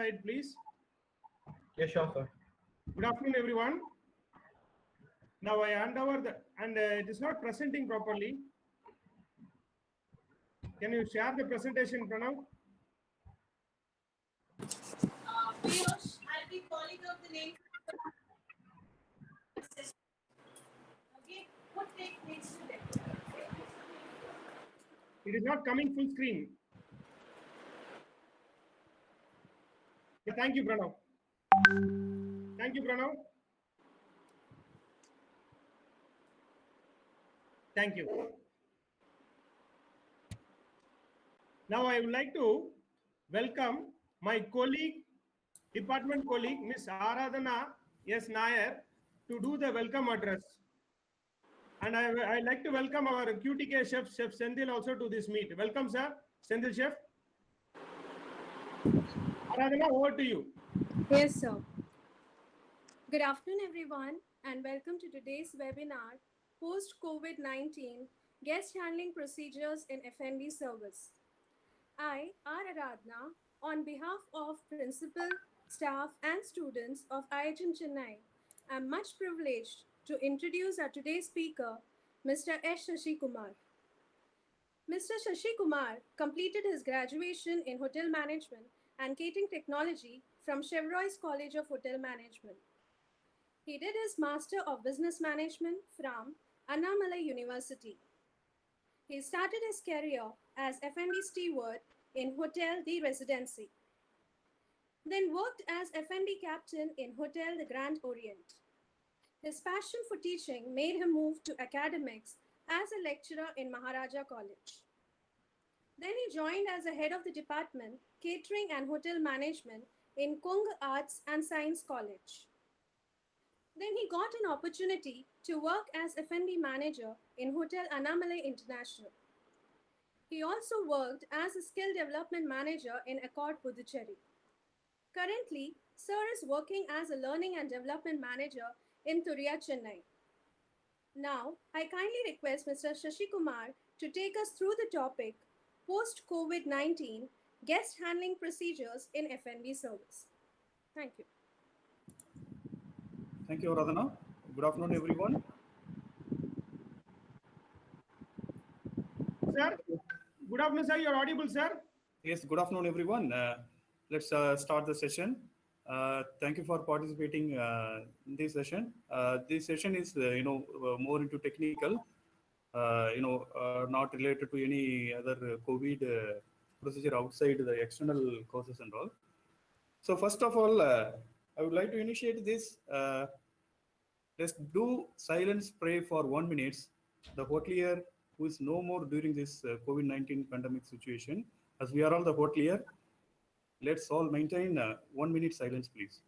slide, please. Yes, sure, sir. Good afternoon, everyone. Now I hand over it is not presenting properly. Can you share the presentation, Pranav? Piyush, I'll be calling out the name. Okay, what take next to them? It is not coming full screen. Yeah, thank you, Pranav. Thank you, Pranav. Thank you. Now I would like to welcome my colleague, department colleague, Ms. Aradhana S. Nair, to do the welcome address. And I'd like to welcome our QTK chef, Chef Sendil, also to this meet. Welcome, sir. Sendil chef. Aradhana, over to you. Yes, sir. Good afternoon, everyone, and welcome to today's webinar, Post-COVID-19 Guest Handling Procedures in FnB Service. I, R. Aradhana, on behalf of principal, staff, and students of IHM Chennai, am much privileged to introduce our today's speaker, Mr. Sasikumar. Mr. Sasikumar completed his graduation in Hotel Management and Catering Technology from Chevrolet's College of Hotel Management. He did his Master of Business Management from Annamalai University. He started his career as FnB steward in Hotel The Residency, then worked as FnB captain in Hotel The Grand Orient. His passion for teaching made him move to academics as a lecturer in Maharaja College. Then he joined as a head of the department, Catering and Hotel Management in Kung Arts and Science College. Then he got an opportunity to work as FnB manager in Hotel Annamalai International. He also worked as a skill development manager in Accord Puducherry. Currently, Sir is working as a learning and development manager in Turyaa, Chennai. Now, I kindly request Mr. Sasikumar to take us through the topic Post-COVID-19 Guest Handling Procedures in FnB Service. Thank you. Thank you, Radhana. Good afternoon, everyone. Sir, good afternoon, sir. You're audible, sir. Yes, good afternoon, everyone. Let's start the session. Thank you for participating in this session. This session is, more into technical, not related to any other COVID procedure outside the external courses and all. So first of all, I would like to initiate this. Let's do silent spray for 1 minute. The hotelier who is no more during this COVID-19 pandemic situation, as we are all the hotelier, let's all maintain 1 minute silence, please.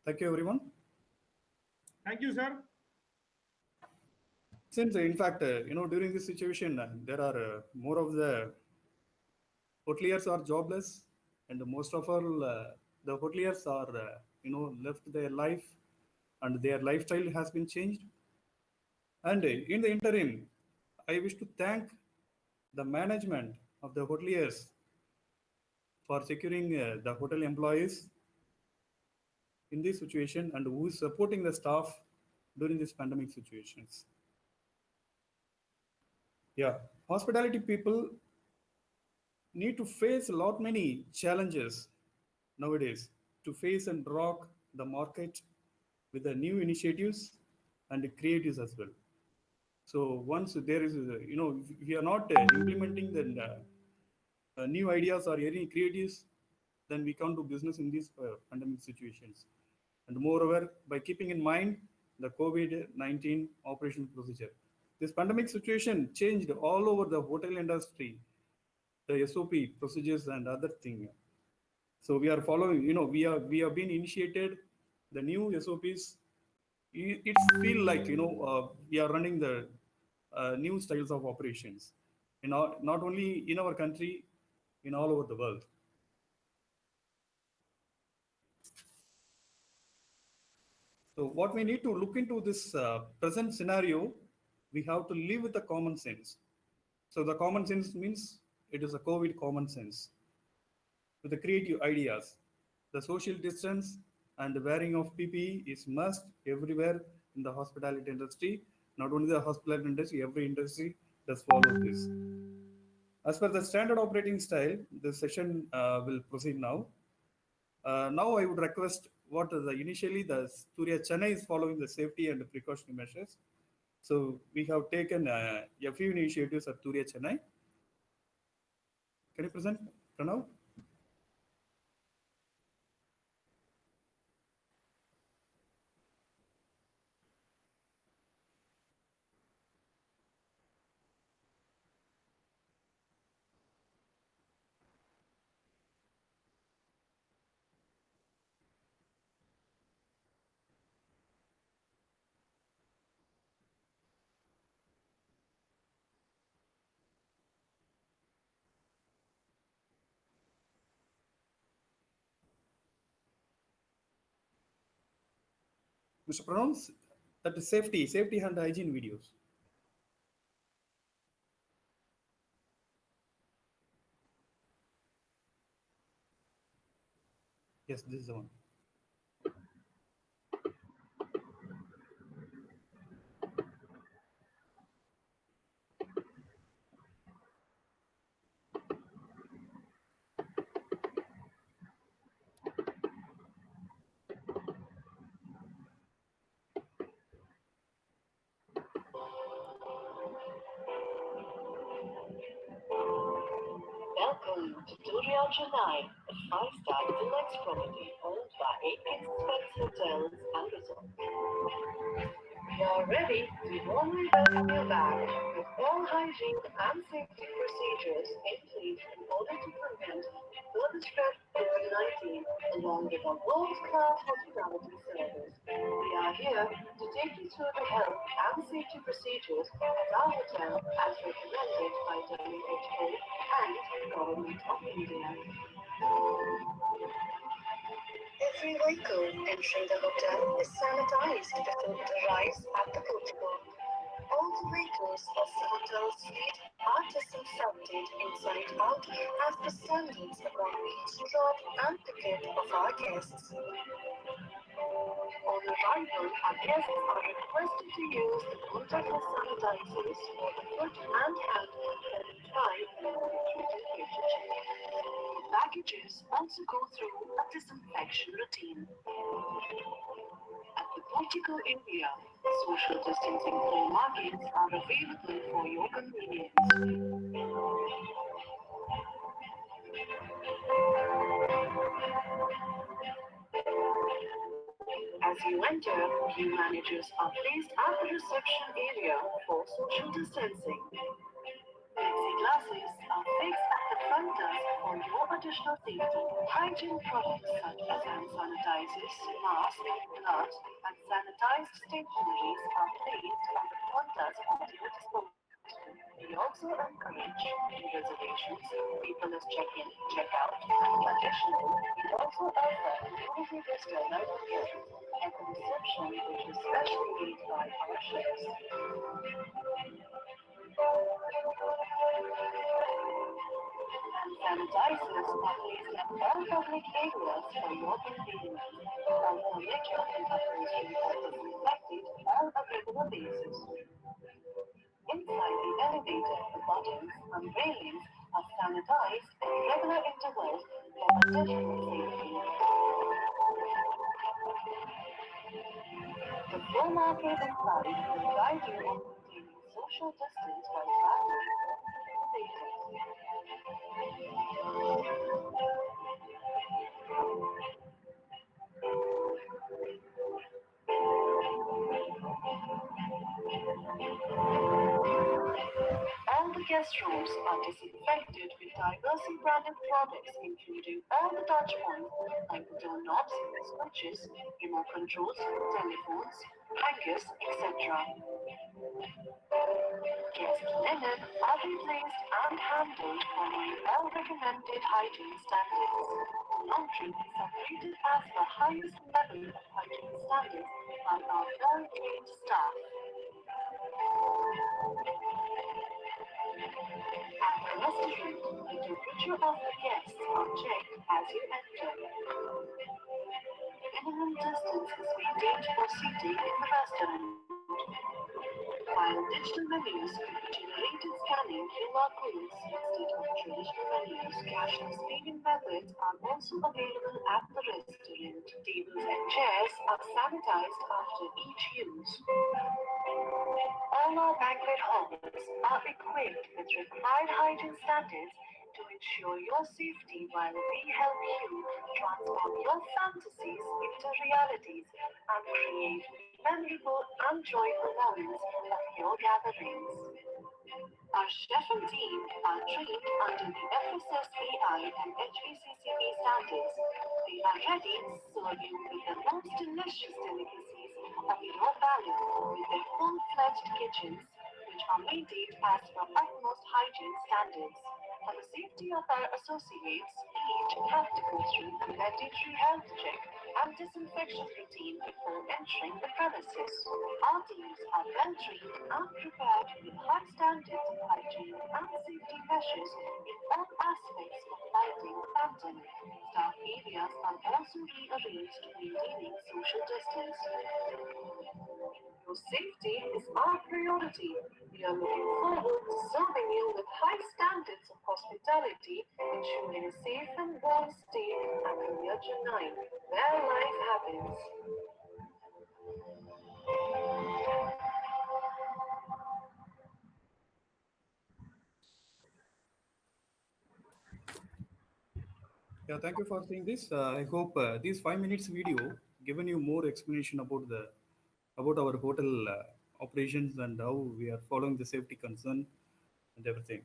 Thank you, everyone. Thank you, sir. Since, in fact, during this situation, there are more of the hoteliers are jobless, and most of all, the hoteliers are, left their life, and their lifestyle has been changed. And in the interim, I wish to thank the management of the hoteliers for securing the hotel employees in this situation and who is supporting the staff during these pandemic situations. Yeah, hospitality people need to face a lot many challenges nowadays to face and rock the market with the new initiatives and creatives as well. So once there is, if we are not implementing the new ideas or any creatives, then we can't do business in these pandemic situations. And moreover, by keeping in mind the COVID-19 operation procedure, this pandemic situation changed all over the hotel industry, the SOP procedures and other thing. So we are following, we have been initiated the new SOPs. It's feel like, we are running the new styles of operations, not only in our country, in all over the world. So what we need to look into this present scenario, we have to live with the common sense. So the common sense means it is a COVID common sense with the creative ideas. The social distance and the wearing of PPE is must everywhere in the hospitality industry. Not only the hospitality industry, every industry does follow this. As per the standard operating style, the session will proceed now. Now I would request what is initially the Turyaa Chennai is following the safety and precautionary measures. So we have taken a few initiatives at Turyaa Chennai. Can you present, Pranav? Mr. Pranav, that is safety and hygiene videos. Yes, this is the one. Welcome to Turyaa Chennai, a five-star deluxe property owned by 8 expensive hotels and resorts. We are ready to warmly welcome you back with all hygiene and safety procedures in place in order to prevent further spread of COVID-19 along with our world-class hospitality service. We are here to take you through the health and safety procedures at our hotel as recommended by WHO and Government of India. Every vehicle entering the hotel is sanitized before it arrives at the portico. All the vehicles of the hotel's fleet are disinfected inside out as per standards upon each drop and ticket of our guests. On arrival, our guests are requested to use the contactless sanitizers for the foot and hand when they try and temperature check. Packages also go through a disinfection routine. At the portico area, social distancing floor markings are available for your convenience. As you enter, queue managers are placed at the reception area for social distancing. Plexiglasses are fixed at the front desk for your additional safety. Hygiene products such as hand sanitizers, masks, gloves, and sanitized stationeries are placed at the front desk at your disposal. We also encourage reservations, paperless check-in, check-out, and additionally, we also offer movie visitor notifications at the reception which is specially made by our chefs. Sanitizers are placed at all public areas for your convenience. Our furniture and upholstery are disinfected on a regular basis. Inside the elevator, the buttons and railings are sanitized at regular intervals for additional safety. The floor markers inside will guide you in maintaining social distance while traveling or elevators. guest rooms are disinfected with diversely branded products, including all the touch points like the doorknobs, switches, remote controls, telephones, hangers, etc. Guest linen are replaced and handled following well-recommended hygiene standards. Laundry is operated as the highest level of hygiene standards by our well-trained staff. At the restaurant, the temperature of the guests are checked as you enter. Minimum distance is maintained for seating in the restaurant. While digital menus can be generated scanning QR codes instead of traditional menus, cashless payment methods are also available at the restaurant. Tables and chairs are sanitized after each use. All our banquet halls are equipped with required hygiene standards to ensure your safety while we help you transform your fantasies into realities and create memorable and joyful moments of your gatherings. Our chef and team are trained under the FSSAI and HACCP standards. They are ready to serve you with the most delicious delicacies of your palate with their full-fledged kitchens, which are maintained as per utmost hygiene standards. For the safety of our associates, each have to go through a mandatory health check and disinfection routine before entering the premises. Our teams are well trained and prepared with high standards of hygiene and safety measures in all aspects of fighting the pandemic. Staff areas are also rearranged maintaining social distance. Your safety is our priority. We are looking forward to serving you with high standards of hospitality, ensuring a safe and warm stay at FnB Chennai, where life happens. Yeah, thank you for seeing this. I hope this 5 minutes video given you more explanation about our hotel operations and how we are following the safety concern and everything.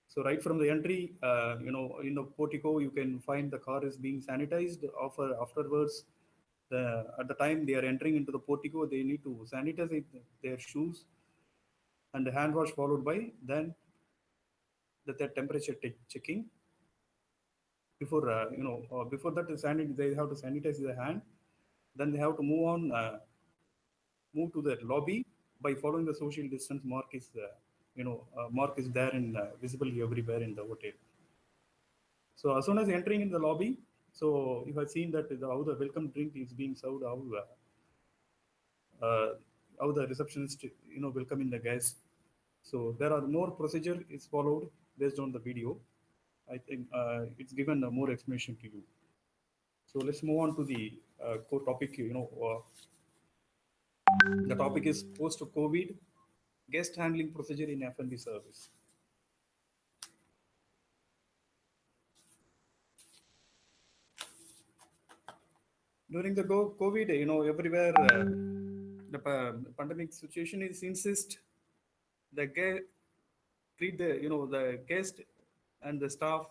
So right from the entry, in the portico, you can find the car is being sanitized. Afterwards, at the time they are entering into the portico, they need to sanitize their shoes and hand wash followed by then the temperature checking. Before that they have to sanitize their hand. Then they have to move to the lobby by following the social distance mark is there and visible everywhere in the hotel. So as soon as entering in the lobby, so you have seen that how the welcome drink is being served, how the receptionist welcoming the guests. So there are more procedure is followed based on the video. I think it's given more explanation to you. So let's move on to the core topic. The topic is post-COVID guest handling procedure in FnB service. During the COVID, everywhere the pandemic situation is insist the treat the guest and the staff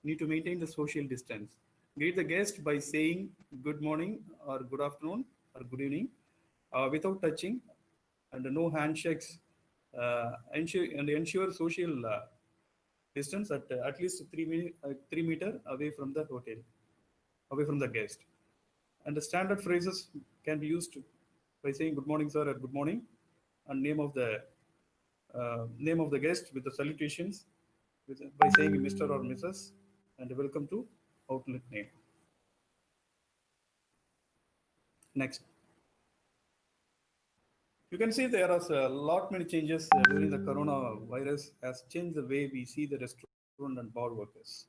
need to maintain the social distance. Greet the guest by saying good morning or good afternoon or good evening without touching, and no handshakes. Ensure social distance at least 3 meter away from the hotel, away from the guest. And the standard phrases can be used by saying good morning, sir, or good morning, and name of the guest with the salutations by saying Mr. or Mrs. and welcome to outlet name. Next. You can see there are a lot many changes during the coronavirus has changed the way we see the restaurant and bar workers.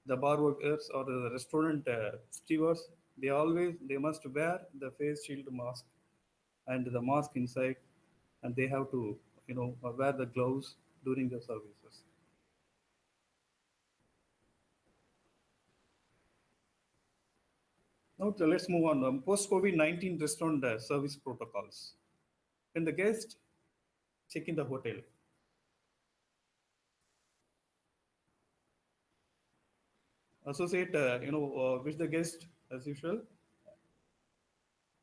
The bar workers or the restaurant stewards, they must wear the face shield mask and the mask inside, and they have to wear the gloves during the services. Now let's move on. Post-COVID-19 restaurant service protocols. When the guest check in the hotel, associate, with the guest as usual,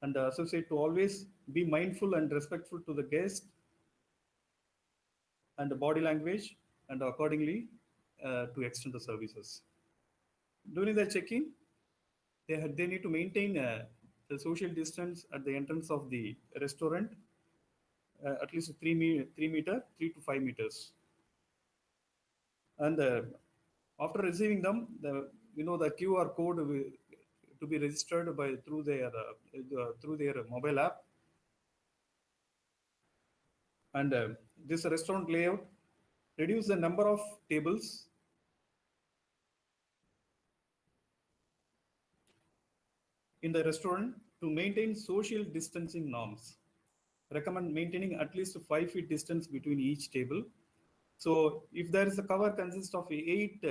and associate to always be mindful and respectful to the guest and the body language, and accordingly to extend the services. During the check-in, they need to maintain the social distance at the entrance of the restaurant, at least 3 to 5 meters. And after receiving them, the QR code to be registered through their mobile app. And this restaurant layout reduce the number of tables in the restaurant to maintain social distancing norms. Recommend maintaining at least 5 feet distance between each table. So if there is a cover consists of eight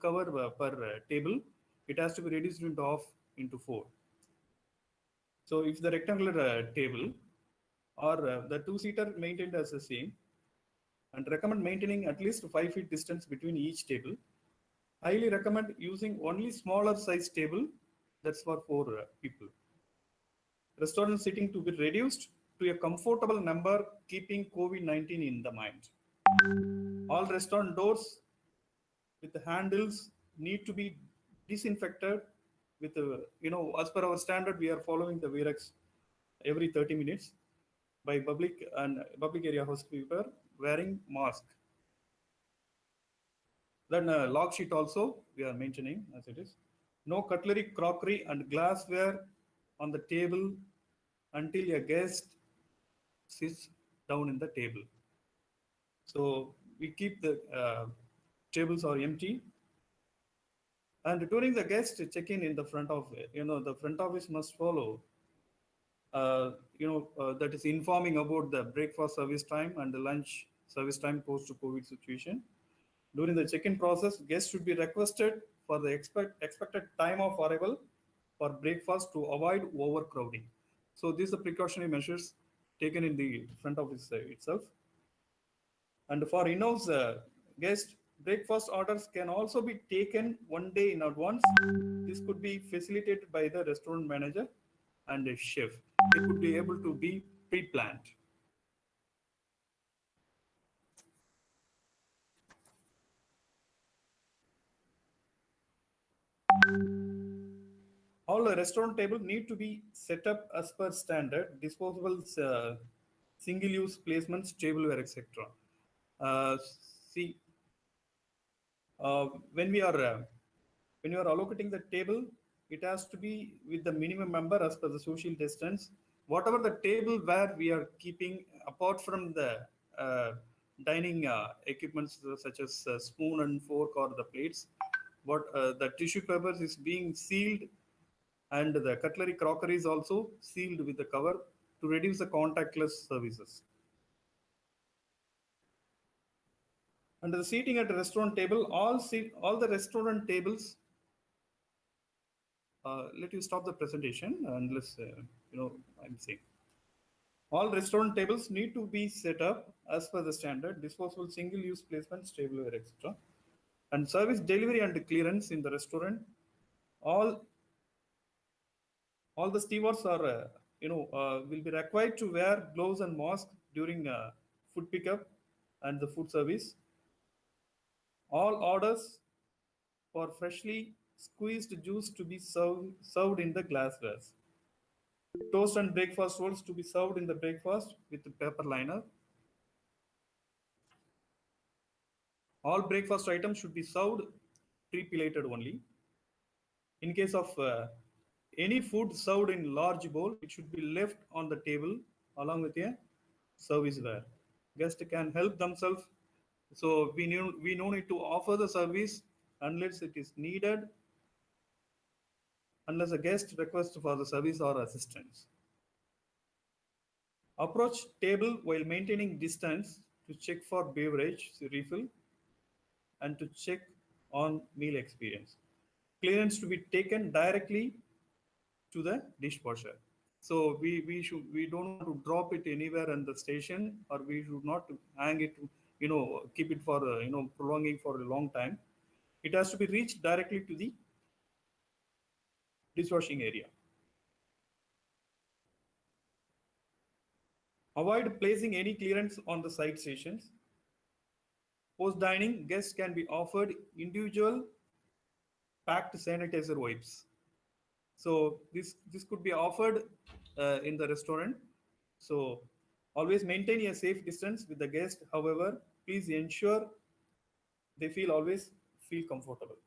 cover per table, it has to be reduced into 4. So if the rectangular table or the two-seater maintained as the same, and recommend maintaining at least 5 feet distance between each table. Highly recommend using only smaller size table, that's for 4 people. Restaurant seating to be reduced to a comfortable number, keeping COVID-19 in the mind. All restaurant doors with the handles need to be disinfected with, as per our standard, we are following the Virex every 30 minutes by public area housekeeper wearing mask. Then log sheet also we are maintaining as it is. No cutlery, crockery and glassware on the table until a guest sits down in the table. So we keep the tables are empty. And during the guest check-in in the front office, the front office must follow, that is informing about the breakfast service time and the lunch service time post-COVID situation. During the check-in process, guests should be requested for the expected time of arrival for breakfast to avoid overcrowding. So these are precautionary measures taken in the front office itself. And for in-house guests, breakfast orders can also be taken one day in advance. This could be facilitated by the restaurant manager and a chef. They could be able to be pre-planned. All the restaurant tables need to be set up as per standard, disposables, single-use placements, tableware, etc. See, when we are allocating the table, it has to be with the minimum number as per the social distance. Whatever the table where we are keeping, apart from the dining equipments such as spoon and fork or the plates, the tissue papers is being sealed, and the cutlery, crockery is also sealed with the cover to reduce the contactless services. And the seating at the restaurant table, all the restaurant tables. Let you stop the presentation and let's, I'm saying. All restaurant tables need to be set up as per the standard, disposable single-use placements, tableware, etc. And service delivery and clearance in the restaurant. All the stewards are, will be required to wear gloves and mask during food pickup and the food service. All orders for freshly squeezed juice to be served in the glasswares. Toast and breakfast rolls to be served in the breakfast with the paper liner. All breakfast items should be served pre-plated only. In case of any food served in large bowl, it should be left on the table along with a serviceware. Guests can help themselves. So we no need to offer the service unless it is needed, unless a guest requests for the service or assistance. Approach table while maintaining distance to check for beverage refill and to check on meal experience. Clearance to be taken directly to the dishwasher. So we don't want to drop it anywhere in the station, or we should not hang it, keep it for prolonging for a long time. it has to be reached directly to the dishwashing area. Avoid placing any clearance on the side stations. Post dining, guests can be offered individual packed sanitizer wipes. So this could be offered in the restaurant. So always maintain a safe distance with the guest. However, please ensure they always feel comfortable.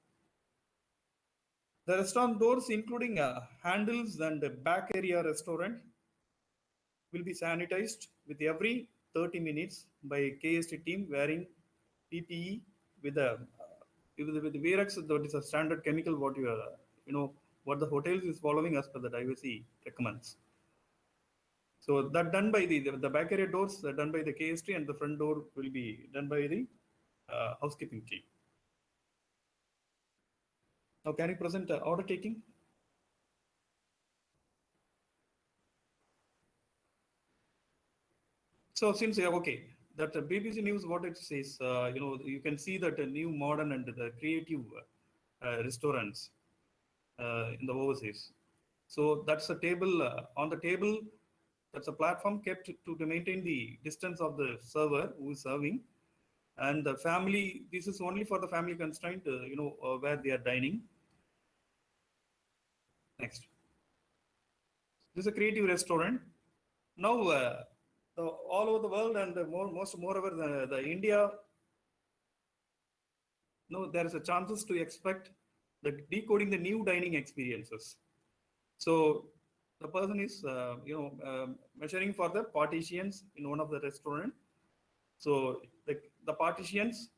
The restaurant doors, including handles and the back area restaurant, will be sanitized with every 30 minutes by KST team wearing PPE with the Virex. That is a standard chemical what what the hotels is following as per the IOC recommends. So that done by the back area doors are done by the KST, and the front door will be done by the housekeeping team. Now, can you present order taking? So since okay, that BBC News what it says, you can see that new modern and the creative restaurants in the overseas. So that's a table on the table. That's a platform kept to maintain the distance of the server who is serving, and the family. This is only for the family constraint. Where they are dining. Next, this is a creative restaurant. Now, all over the world and moreover the India, there is a chances to expect the decoding the new dining experiences. So the person is measuring for the partitions in one of the restaurant. So the partitions,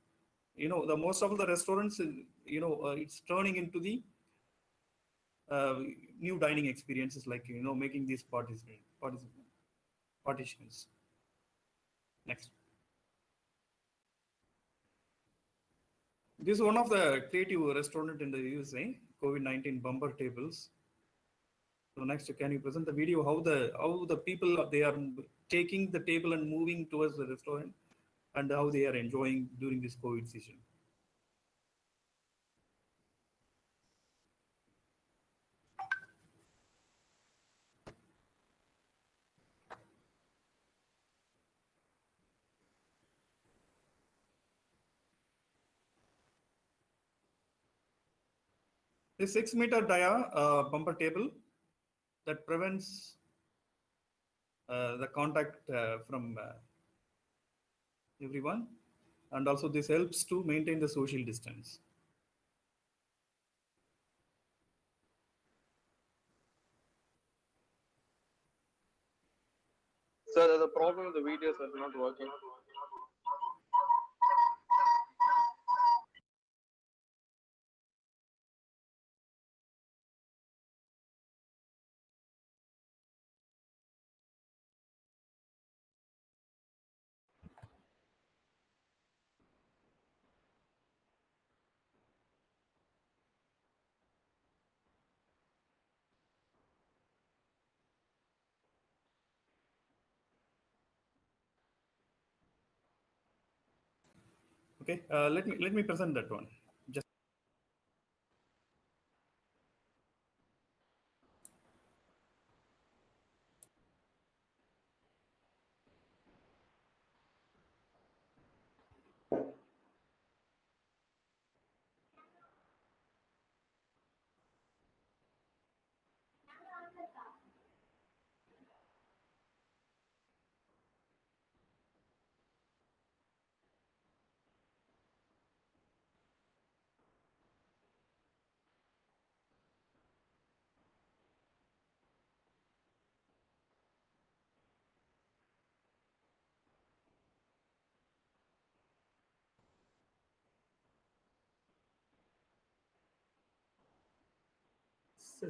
the most of the restaurants, it's turning into the new dining experiences, like making these partitions. Next. This is one of the creative restaurant in the USA, COVID-19 bumper tables. So next, can you present the video how the people they are taking the table and moving towards the restaurant, and how they are enjoying during this COVID season? The 6-meter dia bumper table that prevents the contact from everyone, and also this helps to maintain the social distance. Sir, there's a problem with the videos that are not working. Okay, let me present that one. Just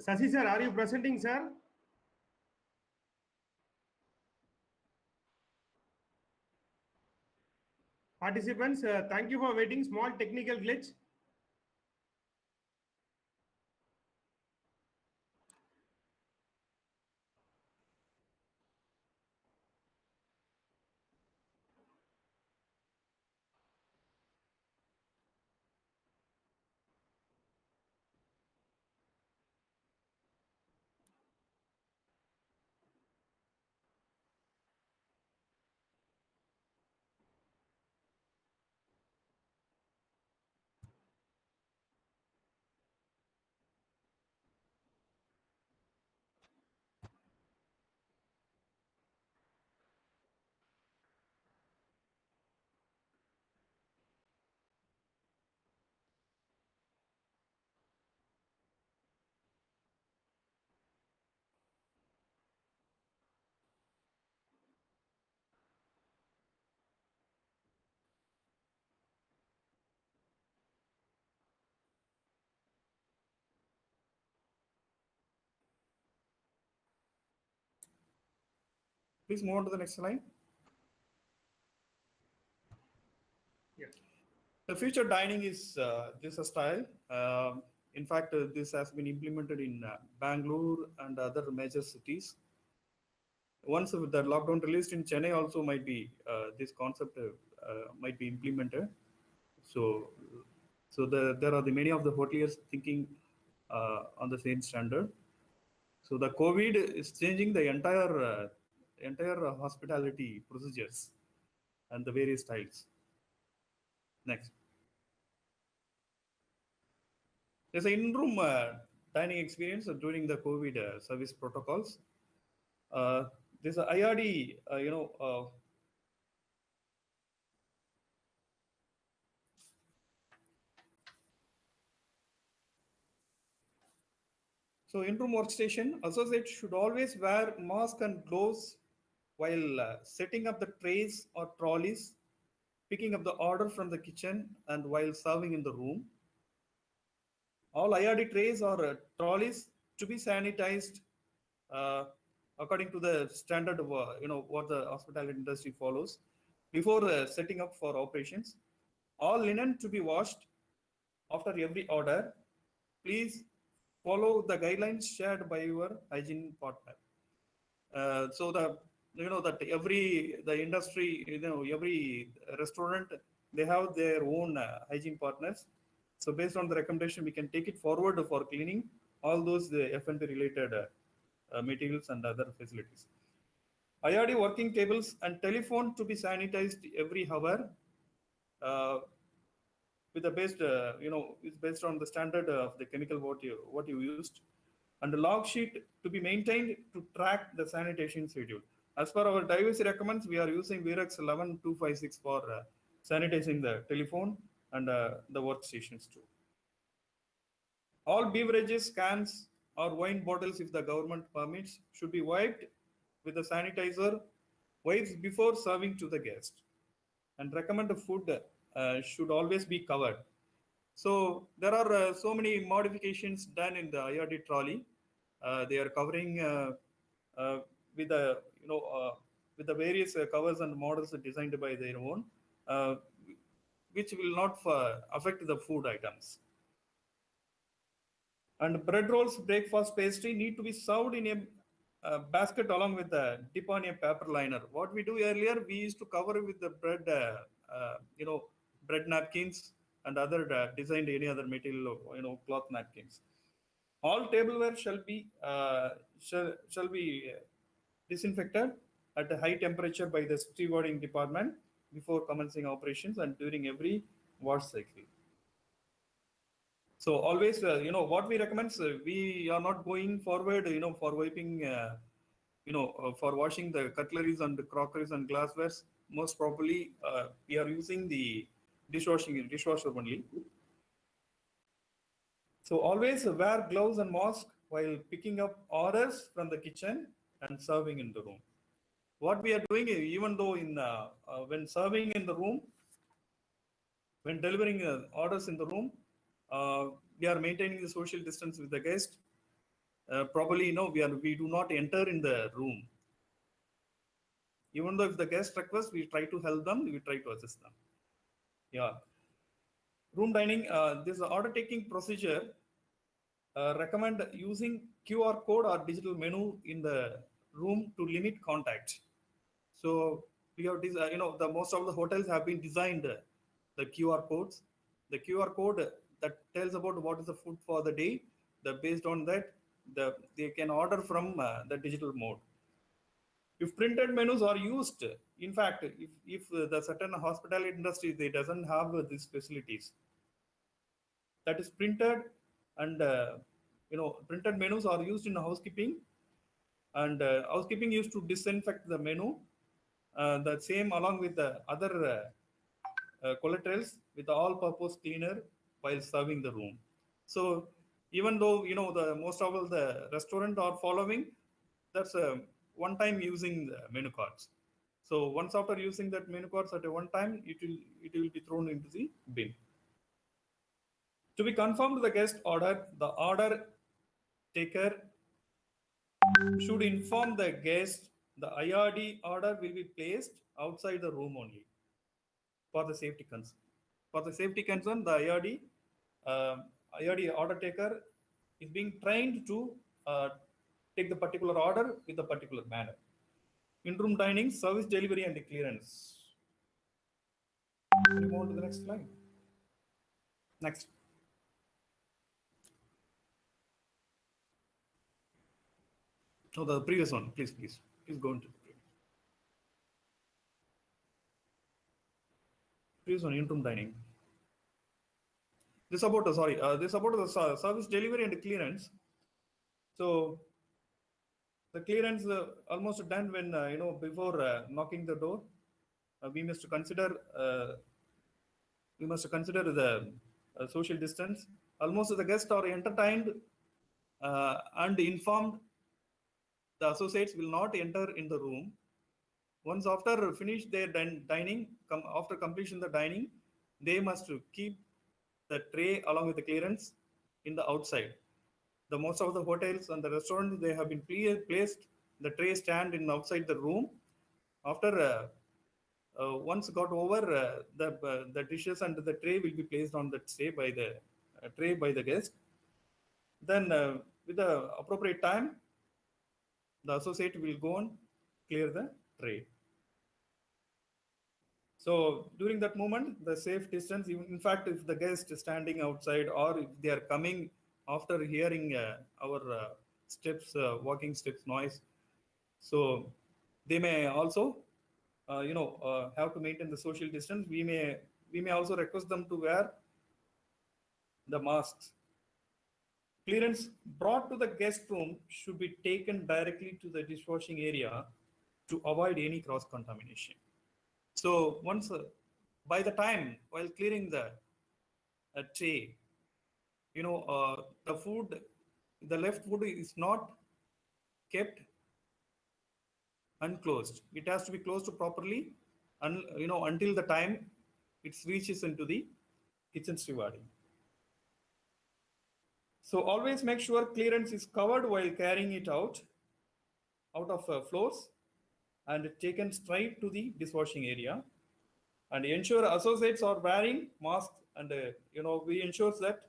Sasi sir, are you presenting, sir? Participants, thank you for waiting. Small technical glitch. Please move on to the next slide. Yeah. The future dining is this style. In fact, this has been implemented in Bangalore and other major cities. Once the lockdown released in Chennai, also might be this concept might be implemented. So there are many of the hoteliers thinking on the same standard. So the COVID is changing the entire hospitality procedures and the various styles. Next. There's an in-room dining experience during the COVID service protocols. There's a IRD, So in-room workstation, associates should always wear mask and gloves while setting up the trays or trolleys, picking up the order from the kitchen, and while serving in the room. All IRD trays or trolleys to be sanitized uh, according to the standard of what the hospitality industry follows before setting up for operations. All linen to be washed after every order. Please follow the guidelines shared by your hygiene partner. So that the industry, every restaurant, they have their own hygiene partners. So based on the recommendation, we can take it forward for cleaning all those F&B related materials and other facilities. IRD working tables and telephone to be sanitized every hour. With the based, it's based on the standard of the chemical what you used, and the log sheet to be maintained to track the sanitation schedule. As per our diversity recommends, we are using Virex 11256 for sanitizing the telephone and the workstations too. All beverages, cans or wine bottles, if the government permits, should be wiped with the sanitizer wipes before serving to the guest. And recommended food should always be covered. So there are so many modifications done in the IRD trolley. They are covering with the with the various covers and models designed by their own, which will not affect the food items. And bread rolls, breakfast pastry need to be served in a basket along with the dip on a paper liner. What we do earlier, we used to cover with the bread, bread napkins and other designed any other material, cloth napkins. All tableware shall be disinfected at a high temperature by the stewarding department before commencing operations and during every wash cycle. So always, what we recommend, we are not going forward, for wiping, for washing the cutleries and the crockeries and glasswares. Most probably, we are using the dishwasher only. So always wear gloves and mask while picking up orders from the kitchen and serving in the room. What we are doing, even though when serving in the room, when delivering orders in the room, we are maintaining the social distance with the guest. Probably, we do not enter in the room. Even though if the guest requests, we try to help them, we try to assist them. Yeah. Room dining, this order taking procedure recommend using QR code or digital menu in the room to limit contact. So we have, the most of the hotels have been designed the QR codes. The QR code that tells about what is the food for the day. Based on that, they can order from the digital mode. If printed menus are used, in fact, if the certain hospitality industry, they doesn't have these facilities, that is printed and printed menus are used in housekeeping, and housekeeping used to disinfect the menu, the same along with the other collaterals with all-purpose cleaner while serving the room. So even though the most of all the restaurant are following, that's a one-time using the menu cards. So once after using that menu cards at a one time, it will be thrown into the bin. To be confirmed the guest order, the order taker should inform the guest the IRD order will be placed outside the room only for the safety concern. For the safety concern, the IRD order taker is being trained to take the particular order with a particular manner. In-room dining, service delivery and clearance. Can you move on to the next slide? Next. No, the previous one, please go into the previous one, in-room dining. This about the service delivery and clearance. So the clearance almost done when before knocking the door. We must consider the social distance. Almost the guests are entertained and informed. The associates will not enter in the room. Once after finish their dining, after completion the dining, they must keep the tray along with the clearance in the outside. The most of the hotels and the restaurants, they have been placed the tray stand in outside the room. After once got over, the dishes and the tray will be placed on the tray by the guest. Then with the appropriate time, the associate will go and clear the tray. So during that moment, the safe distance, in fact, if the guest is standing outside or if they are coming after hearing our steps, walking steps noise, so they may also, have to maintain the social distance. We may also request them to wear the masks. Clearance brought to the guest room should be taken directly to the dishwashing area to avoid any cross contamination. So once, by the time while clearing the tray, the left food is not kept unclosed. It has to be closed properly, until the time it reaches into the kitchen stewarding. So always make sure clearance is covered while carrying it out of floors and taken straight to the dishwashing area. And ensure associates are wearing masks, and we ensure that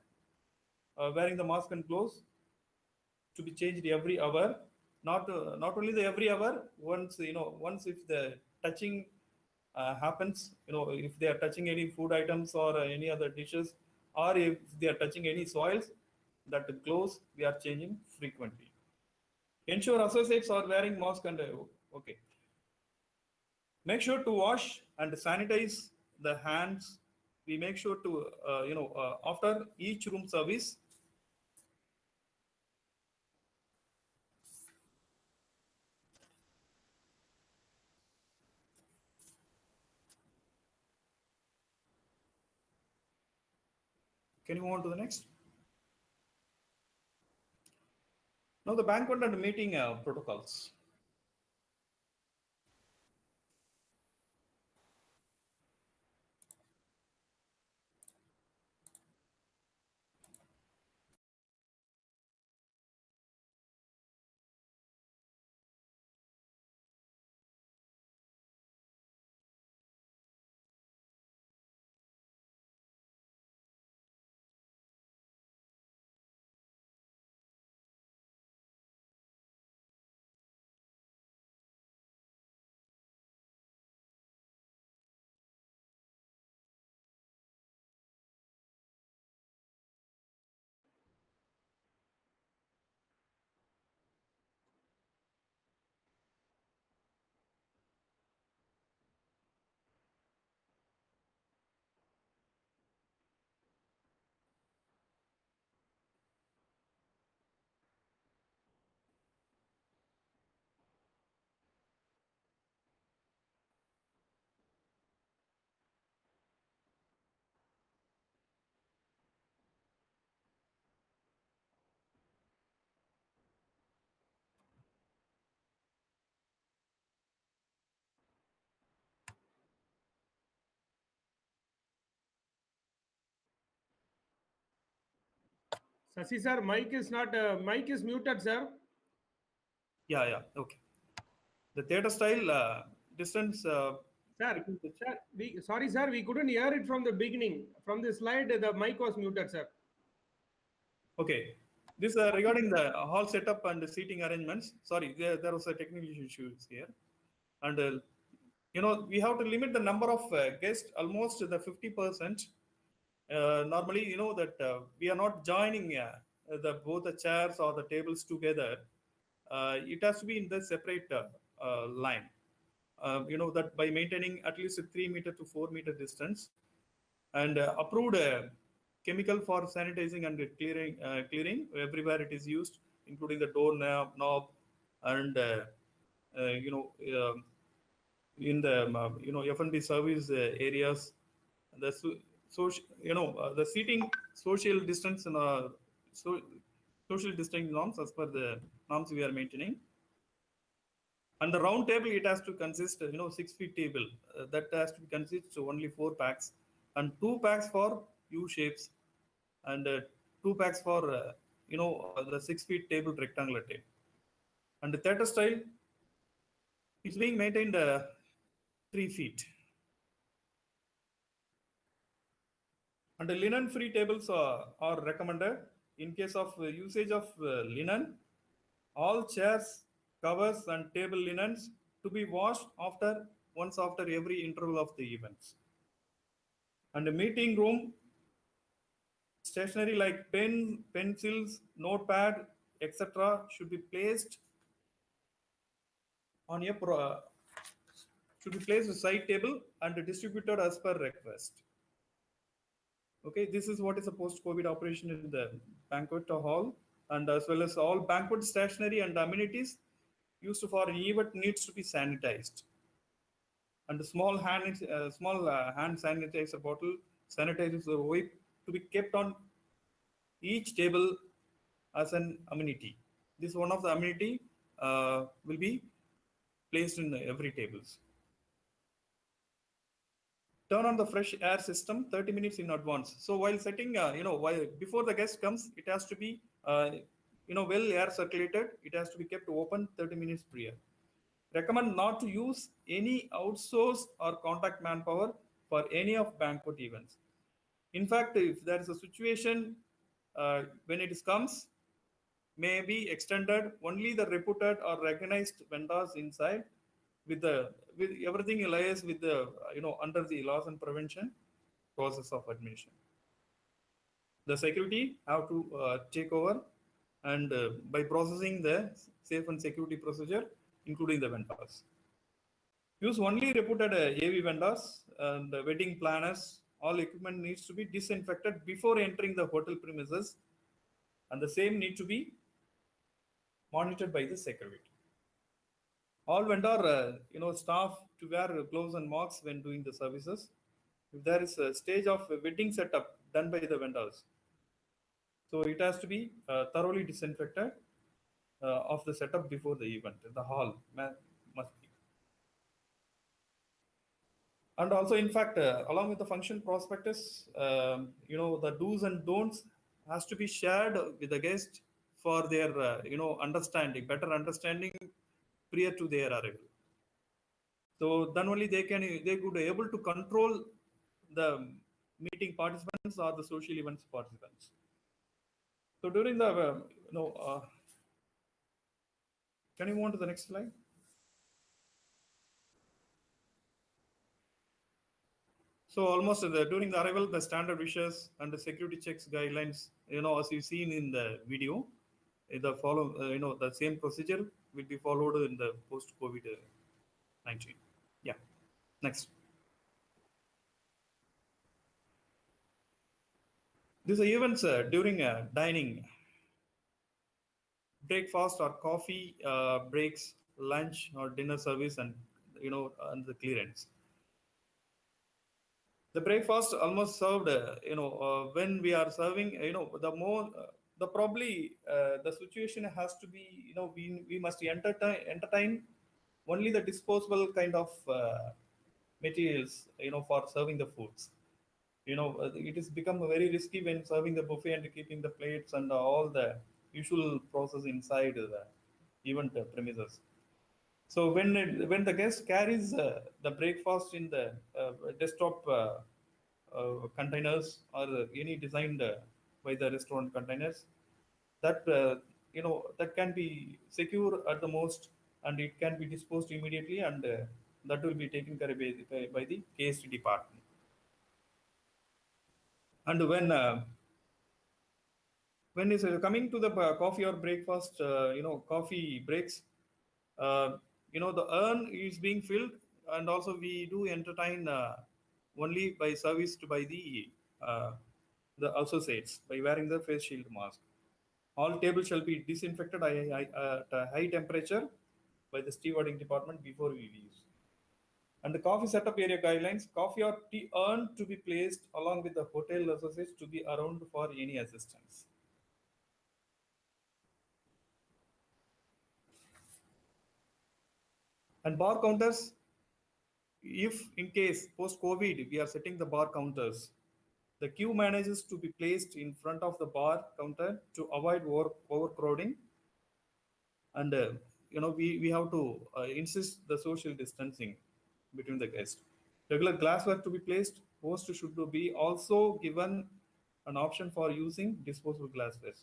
wearing the mask and gloves to be changed every hour. Not only the every hour. Once if the touching happens, if they are touching any food items or any other dishes, or if they are touching any soils, that the gloves we are changing frequently. Ensure associates are wearing mask and okay. Make sure to wash and sanitize the hands. We make sure to, after each room service, can you move on to the next? Now the banquet and meeting protocols. Sasi sir, mic is not mic is muted, sir. Yeah, okay. The theater style distance. Sir, sorry, sir, we couldn't hear it from the beginning. From the slide, the mic was muted, sir. Okay. This regarding the hall setup and the seating arrangements. Sorry, there was a technical issues here. And we have to limit the number of guests almost the 50%. Normally, that we are not joining both the chairs or the tables together. It has to be in the separate line. That by maintaining at least a 3 meter to 4 meter distance, and approved chemical for sanitizing and clearing everywhere it is used, including the door knob and in the FnB service areas, the the seating social distance and social distancing norms as per the norms we are maintaining. And the round table, it has to consist, 6 feet table. That has to consist of only 4 packs, and 2 packs for U shapes, and 2 packs for, the 6 feet table rectangular table. And the theater style, it's being maintained 3 feet. And the linen-free tables are recommended. In case of usage of linen, all chairs, covers, and table linens to be washed once after every interval of the events. And the meeting room, stationery like pen, pencils, notepad, etc. should be placed on a side table and distributed as per request. Okay, this is what is a post-COVID operation in the banquet hall, and as well as all banquet stationery and amenities used for an event needs to be sanitized. And the small hand sanitizer bottle, sanitizer wipe to be kept on each table as an amenity. This one of the amenity will be placed in every tables. Turn on the fresh air system 30 minutes in advance. So while setting, before the guest comes, it has to be, well air circulated. It has to be kept open 30 minutes prior. Recommend not to use any outsourced or contact manpower for any of banquet events. In fact, if there is a situation when it comes, may be extended only the reputed or recognized vendors inside, with everything lies with the under the loss and prevention process of admission. The security have to take over, and by processing the safe and security procedure, including the vendors. Use only reputed AV vendors and wedding planners. All equipment needs to be disinfected before entering the hotel premises, and the same need to be monitored by the security. All vendor, staff to wear gloves and masks when doing the services. If there is a stage of wedding setup done by the vendors, so it has to be thoroughly disinfected of the setup before the event. The hall must be. And also, in fact, along with the function prospectus, the do's and don'ts has to be shared with the guest for their, better understanding prior to their arrival. So then only they could be able to control the meeting participants or the social events participants. So during the, can you move on to the next slide? So almost during the arrival, the standard wishes and the security checks guidelines, as you've seen in the video, the same procedure will be followed in the post-COVID-19. Yeah, next. These are events during dining, breakfast or coffee breaks, lunch or dinner service, and and the clearance. The breakfast almost served, when we are serving, the situation has to be, we must entertain only the disposable kind of materials, for serving the foods. It has become very risky when serving the buffet and keeping the plates and all the usual process inside the event premises. So when the guest carries the breakfast in the desktop containers or any designed by the restaurant containers, that that can be secure at the most, and it can be disposed immediately, and that will be taken care of by the KST department. And when is coming to the coffee or breakfast, coffee breaks, uh, the urn is being filled, and also we do entertain only by serviced by the associates by wearing the face shield mask. All tables shall be disinfected at a high temperature by the stewarding department before we use. And the coffee setup area guidelines: coffee or tea urn to be placed along with the hotel associates to be around for any assistance. And bar counters, if in case post-COVID we are setting the bar counters, the queue manages to be placed in front of the bar counter to avoid overcrowding, and we have to insist the social distancing between the guests. Regular glassware to be placed. Host should be also given an option for using disposable glassware,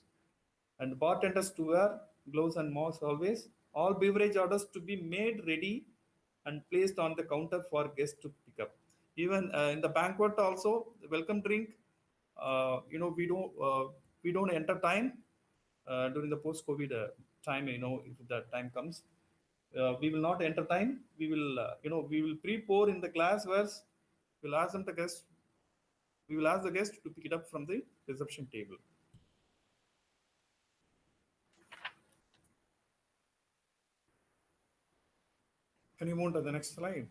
and bartenders to wear gloves and masks always. All beverage orders to be made ready and placed on the counter for guests to pick up. Even in the banquet also, the welcome drink. We don't entertain during the post-COVID time. If that time comes, we will not entertain. We will pre-pour in the glasswares. We'll ask them the guest. We will ask the guest to pick it up from the reception table. Can you move to the next slide?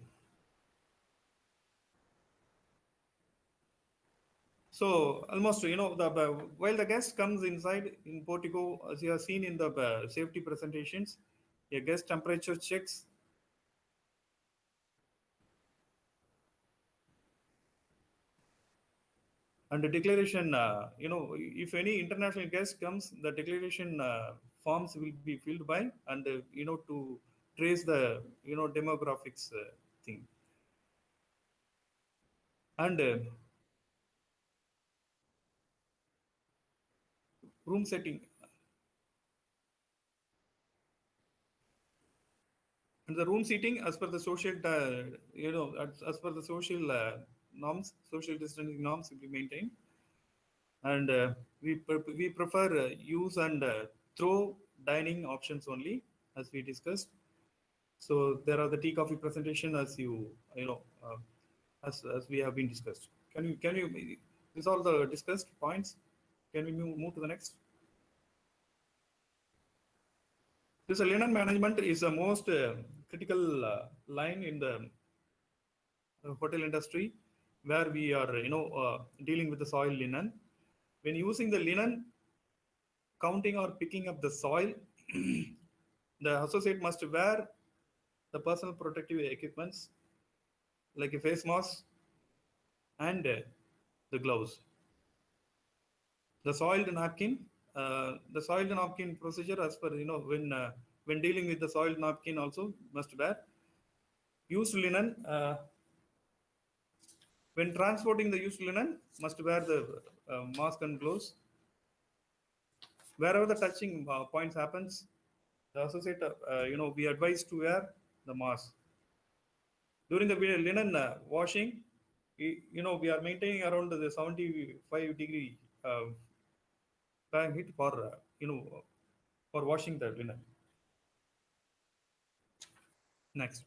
So almost, while the guest comes inside in portico, as you have seen in the safety presentations, a guest temperature checks. And the declaration, if any international guest comes, the declaration forms will be filled by, and to trace the demographics thing. And room setting. And the room seating, as per the social, as per the social norms, social distancing norms will be maintained. And we prefer use and throw dining options only, as we discussed. So there are the tea coffee presentation, as as we have been discussed. Can you these are the discussed points? Can we move to the next? This linen management is the most critical line in the hotel industry, where we are dealing with the soil linen. When using the linen, counting or picking up the soil, the associate must wear the personal protective equipments like a face mask and the gloves. The soiled napkin, procedure, as per when dealing with the soiled napkin also must wear. Used linen, when transporting the used linen, must wear the mask and gloves. Wherever the touching points happens, the associate, we advise to wear the mask. During the linen washing, we are maintaining around the 75-degree heat for for washing the linen. Next,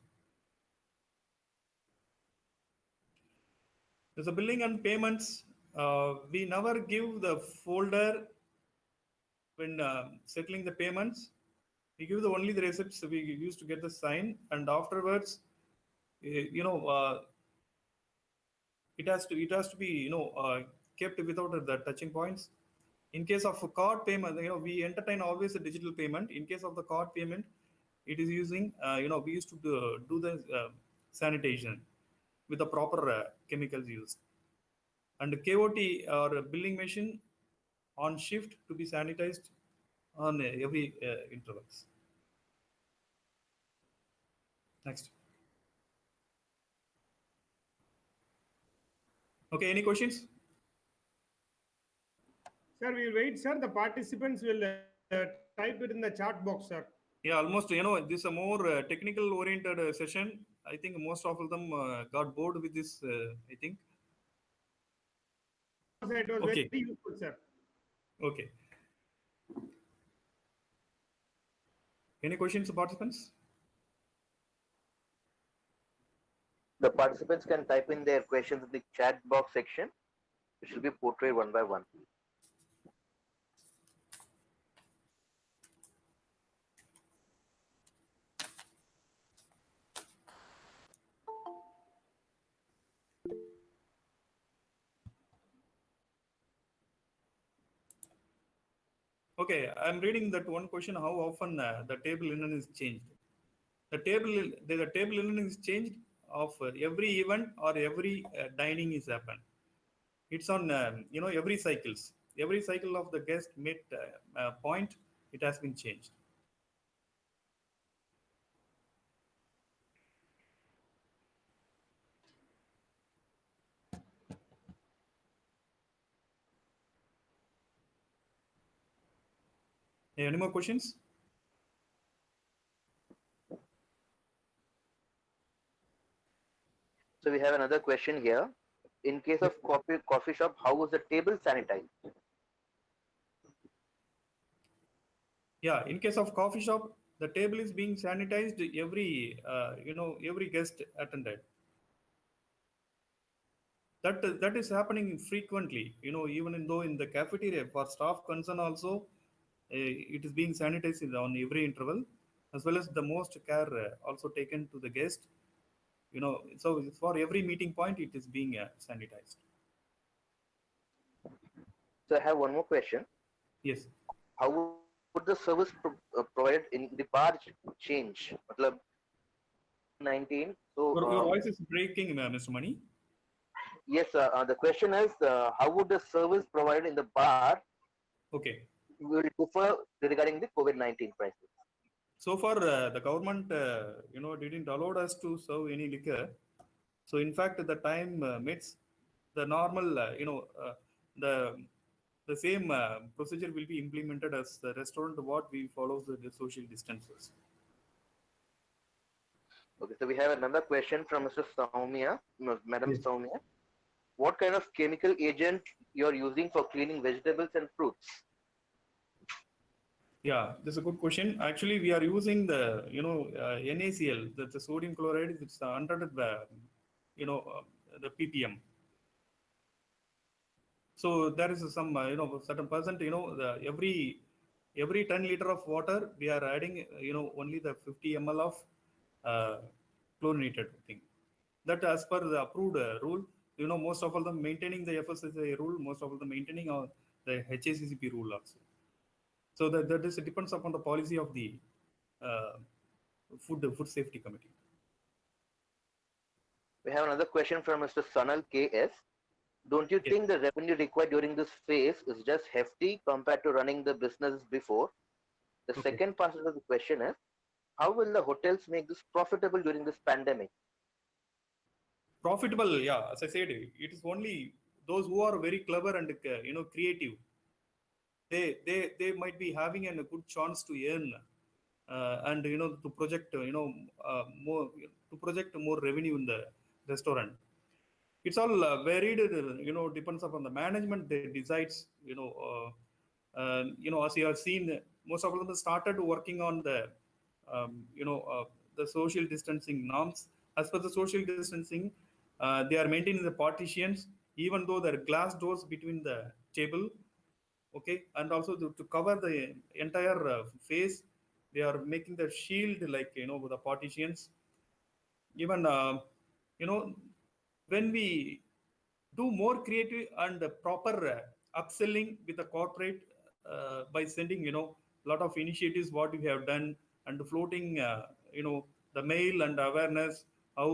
there's a billing and payments. We never give the folder when settling the payments. We give only the receipts we used to get the sign, and afterwards, it has to be kept without the touching points. In case of a card payment, we entertain always a digital payment. In case of the card payment, it is using we used to do the sanitation with the proper chemicals used, and the KOT or billing machine on shift to be sanitized on every intervals. Next. Okay, any questions? Sir, we will wait, sir. The participants will type it in the chat box, sir. Yeah, almost, this is a more technical oriented session. I think most of them got bored with this, I think. Sir, it was Okay. very useful, sir. Okay. Any questions, participants? The participants can type in their questions in the chat box section. It should be portrayed one by one. Okay, I'm reading that one question: how often the table linen is changed? The table linen is changed of every event or every dining is happened. It's on every cycle of the guest mid point. It has been changed. Any more questions? So we have another question here. In case of coffee shop, how was the table sanitized? Yeah, in case of coffee shop, the table is being sanitized every guest attended. That is happening frequently. Even though in the cafeteria for staff concern also, it is being sanitized on every interval, as well as the most care also taken to the guest. So for every meeting point, it is being sanitized. So I have one more question. Yes. How would the service provided in the bar change? Matlab 19. So Your voice is breaking, Mr. Mani. yes, the question is how would the service provided in the bar Okay. will differ regarding the COVID-19 crisis? So far, the government, didn't allow us to serve any liquor. So in fact, the time meets the normal, the same procedure will be implemented as the restaurant. What we follow the social distances. Okay, so we have another question from Mr. Soumya, Madam Yes. Soumya. What kind of chemical agent you're using for cleaning vegetables and fruits? Yeah, that's a good question. Actually, we are using the NaCl, that's the sodium chloride. It's under the ppm. So there is some certain percent. Every 10 liter of water we are adding only the 50 ml of chlorinated thing. That as per the approved rule. Most of all them maintaining the FSSAI rule. Most of all them maintaining the HACCP rule also. So that is, it depends upon the policy of the food safety committee. We have another question from Mr. Sanal KS. Don't you Yes. think the revenue required during this phase is just hefty compared to running the business before? The Okay. second part of the question is, how will the hotels make this profitable during this pandemic? Profitable, yeah. As I said, it is only those who are very clever and creative. They might be having a good chance to earn and to project more revenue in the restaurant. It's all varied. Depends upon the management. They decides. As you have seen, most of them started working on the social distancing norms. As per the social distancing, they are maintaining the partitions, even though there are glass doors between the table. Okay, and also to cover the entire face, they are making the shield like with the partitions. Even when we do more creative and proper upselling with the corporate by sending lot of initiatives what we have done and floating the mail and awareness how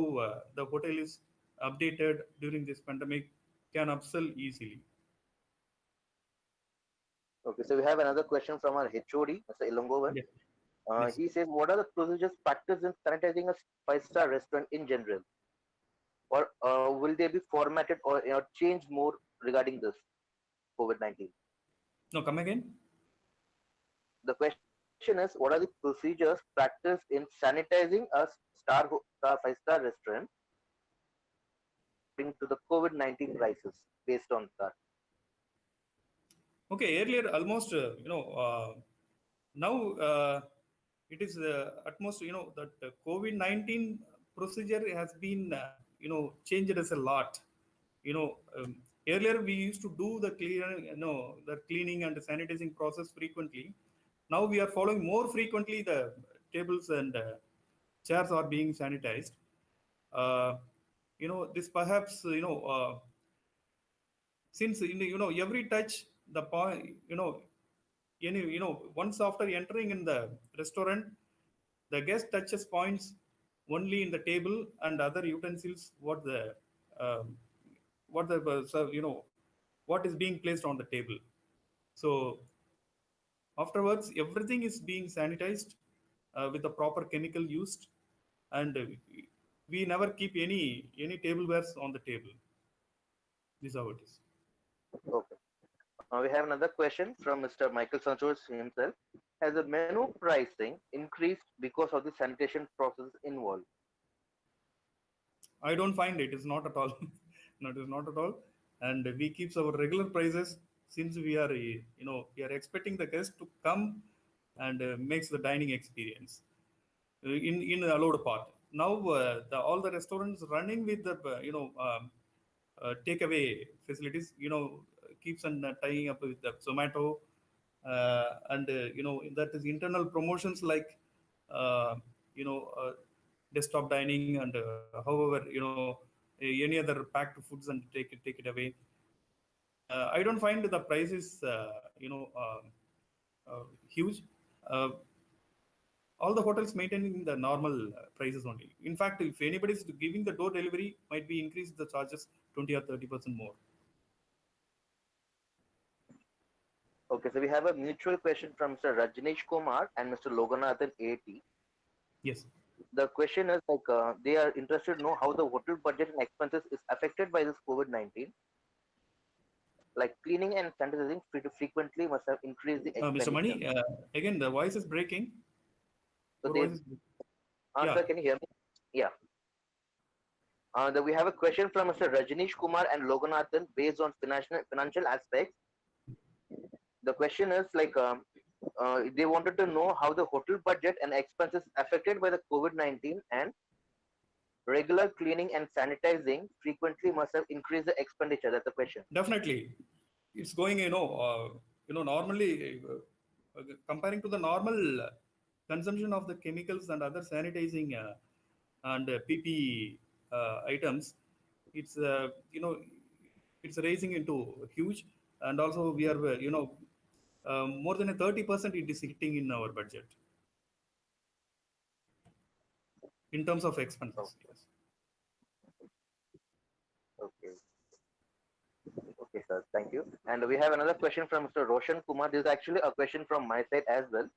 the hotel is updated during this pandemic can upsell easily. Okay, so we have another question from our HOD, Mr. Ilongovan. Yes. Yes. He says, what are the procedures practiced in sanitizing a five-star restaurant in general? Or will they be formatted or changed more regarding this COVID-19? No, come again. The question is, what are the procedures practiced in sanitizing a five-star restaurant according to the COVID-19 crisis based on that? Okay, earlier almost now it is at most that COVID-19 procedure has been changed as a lot. Earlier we used to do the cleaning and sanitizing process frequently. Now we are following more frequently. The tables and chairs are being sanitized. This perhaps since every touch the point once after entering in the restaurant, the guest touches points only in the table and other utensils um, what the what is being placed on the table. So afterwards everything is being sanitized with the proper chemical used, and we never keep any tablewares on the table. This is how it is. Okay. We have another question from Mr. Michael Santos himself. Has the menu pricing increased because of the sanitation process involved? I don't find it is not at all. No, it is not at all. And we keeps our regular prices since we are, we are expecting the guest to come and makes the dining experience in the allowed part. Now all the restaurants running with the takeaway facilities, keeps on tying up with the Zomato, and that is internal promotions like uh, you know uh, desktop dining and however any other packed foods and take it away. I don't find the price is huge. Uh, all the hotels maintaining the normal prices only. In fact, if anybody is giving the door delivery, might be increase the charges 20 or 30% more. Okay, so we have a mutual question from Mr. Rajneesh Kumar and Mr. Loganathan AT. Yes. The question is like they are interested to know how the hotel budget and expenses is affected by this COVID-19. Like cleaning and sanitizing frequently must have increased the Mr. expenditure. Mani, again the voice is breaking. So Your they, voice is yeah. sir, can you hear me? Yeah. We have a question from Mr. Rajneesh Kumar and Loganathan based on financial aspects. The question is like they wanted to know how the hotel budget and expenses affected by the COVID-19 and regular cleaning and sanitizing frequently must have increased the expenditure. That's the question. Definitely, it's going. Normally, comparing to the normal consumption of the chemicals and other sanitizing and PP items, it's it's raising into huge, and also we are more than a 30% it is hitting in our budget in terms of expenses. Oh, Yes. okay. Okay, sir. Thank you. And we have another question from Mr. Roshan Kumar. This is actually a question from my side as well.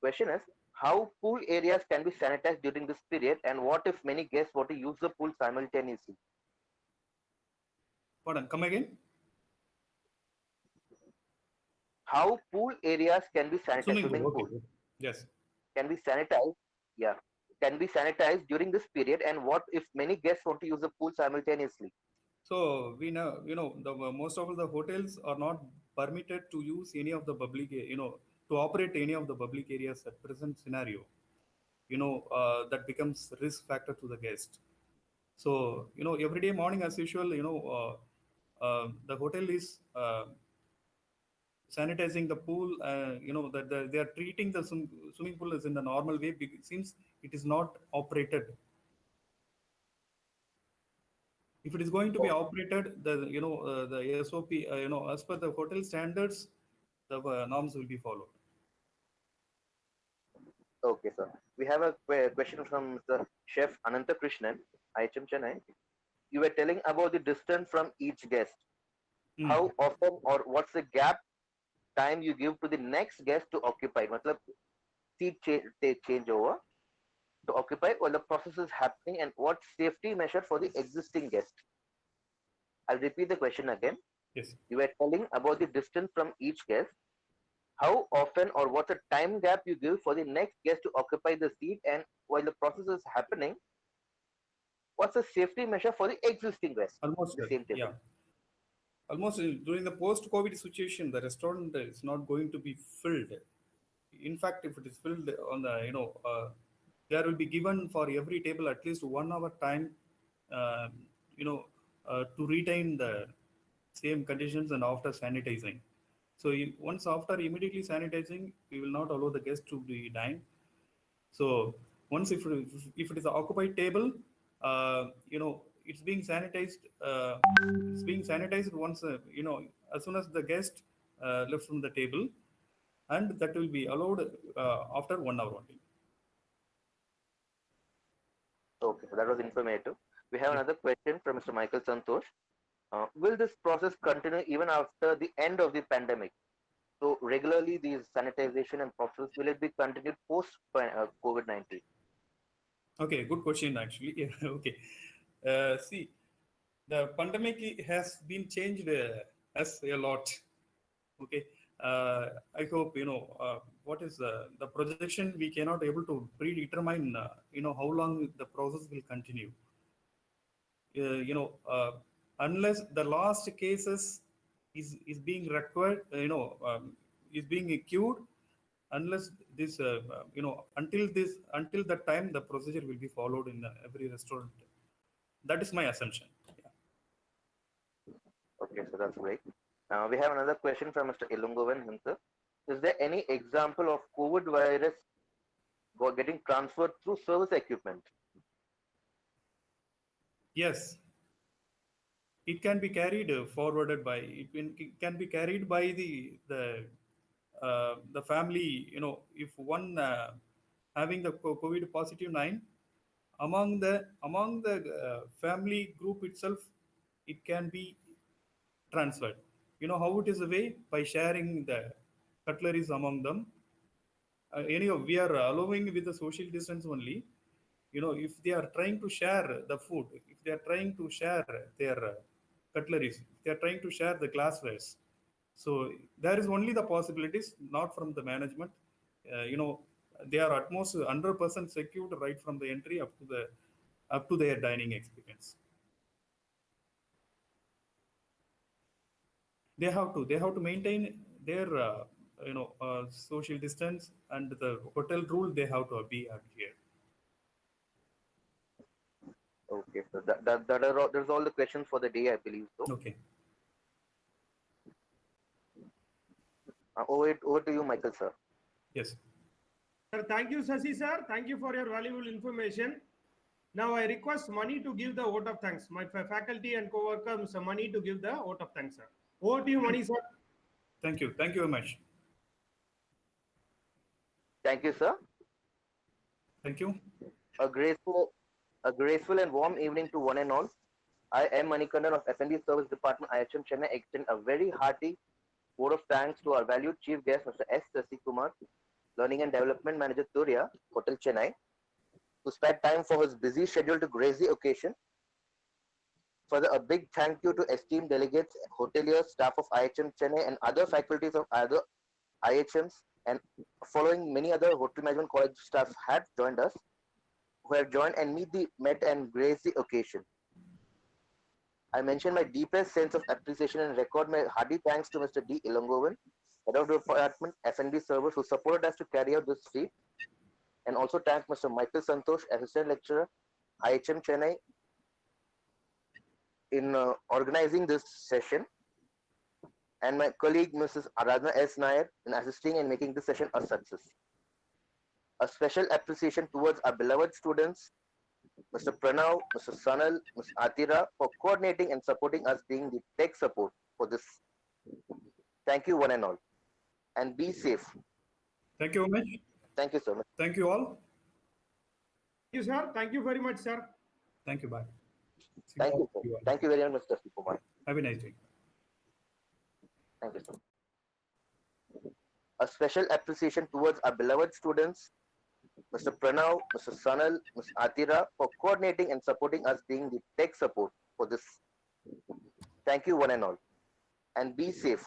Question is, how pool areas can be sanitized during this period, and what if many guests want to use the pool simultaneously? Pardon, come again. How pool areas can be sanitized? Swimming pool. Swimming Okay. pool Yes. can be sanitized. Yeah, can be sanitized during this period, and what if many guests want to use the pool simultaneously? So we know, the most of the hotels are not permitted to use any of the public, to operate any of the public areas at present scenario. That becomes risk factor to the guest. So every day morning as usual, the hotel is sanitizing the pool. That they are treating the swimming pool as in the normal way since it is not operated. If it is going to be operated, the SOP, as per the hotel standards, the norms will be followed. Okay, sir. We have a question from the chef Ananta Krishnan, IHM Chennai. You were telling about the distance from each guest. How often or what's the gap time you give to the next guest to occupy? Matlab, seat changeover to occupy while the process is happening, and what safety measure for the existing guest? I'll repeat the question again. Yes. You were telling about the distance from each guest. How often or what's the time gap you give for the next guest to occupy the seat, and while the process is happening, what's the safety measure for the existing guest? Almost, The same table. yeah. Almost during the post-COVID situation, the restaurant is not going to be filled. In fact, if it is filled on the, there will be given for every table at least 1 hour time, uh, to retain the same conditions and after sanitizing. So once after immediately sanitizing, we will not allow the guest to be dine. So once if it is an occupied table, it's being sanitized. It's being sanitized once, as soon as the guest left from the table, and that will be allowed after 1 hour only. Okay, so that was informative. We have another question from Mr. Michael Santosh. Will this process continue even after the end of the pandemic? So regularly these sanitization and process, will it be continued post COVID-19? Okay, good question actually. Yeah, okay. See, the pandemic has been changed us a lot. Okay. I hope what is the projection. We cannot able to predetermine how long the process will continue. Unless the last cases is being required, is being cured. Unless this, until that time, the procedure will be followed in every restaurant. That is my assumption. Yeah. Okay, so that's great. We have another question from Mr. Ilungovan himself. Is there any example of COVID virus getting transferred through service equipment? Yes, it can be carried forwarded by, it can be carried by the family. If one having the COVID positive 9, among the family group itself, it can be transferred. How it is the way? By sharing the cutleries among them. Anyhow, we are allowing with the social distance only. If they are trying to share the food, if they are trying to share their cutleries, if they are trying to share the glasswares, so there is only the possibilities, not from the management. They are at most 100% secured right from the entry up to their dining experience. They have to maintain their social distance, and the hotel rule they have to be adhered. Okay, so there's all the questions for the day, I believe so. Okay. Over to you, Michael, sir. Yes. Sir, thank you, Sasi sir. Thank you for your valuable information. Now I request Mani to give the vote of thanks. My faculty and co-worker, Mr. Mani, to give the vote of thanks, sir. Over to you, Mani, sir. Thank you. Thank you very much. Thank you, sir. Thank you. A graceful and warm evening to one and all. I am Manikandan of FnB Service Department, IHM Chennai. Extend a very hearty vote of thanks to our valued chief guest, Mr. Sasikumar, Learning and Development Manager Turyaa, Hotel Chennai, who spared time for his busy schedule to grace the occasion. Further, a big thank you to esteemed delegates, hoteliers, staff of IHM Chennai, and other faculties of other IHMs, and following many other hotel management college staff have joined us, who have joined and met and graced the occasion. I mention my deepest sense of appreciation and record my hearty thanks to Mr. D. Ilungovan, Head of Department, FnB Service, who supported us to carry out this feat, and also thank Mr. Michael Santosh, Assistant Lecturer, IHM Chennai, in organizing this session, and my colleague Mrs. Aradhana S. Nair in assisting and making this session a success. A special appreciation towards our beloved students, Mr. Pranav, Mr. Sanal, Mr. Atira, for coordinating and supporting us, being the tech support for this. Thank you one and all, and be safe. Thank you very much. Thank you so much. Thank you all. Thank you, sir. Thank you very much, sir. Thank you. Bye. Thank you, sir. Thank you very much, Mr. Sasikumar. Have a nice day. Thank you, sir. A special appreciation towards our beloved students, Mr. Pranav, Mr. Sanal, Mr. Atira, for coordinating and supporting us being the tech support for this. Thank you one and all. And be safe.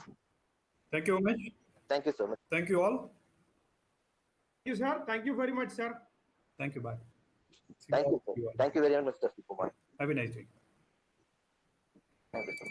Thank you, Umesh. Thank you so much. Thank you all. Thank you, sir. Thank you very much, sir. Thank you. Bye. See Thank all you, of sir. all. Thank you very much, Mr. Sasikumar. Have a nice day. Thank you, sir.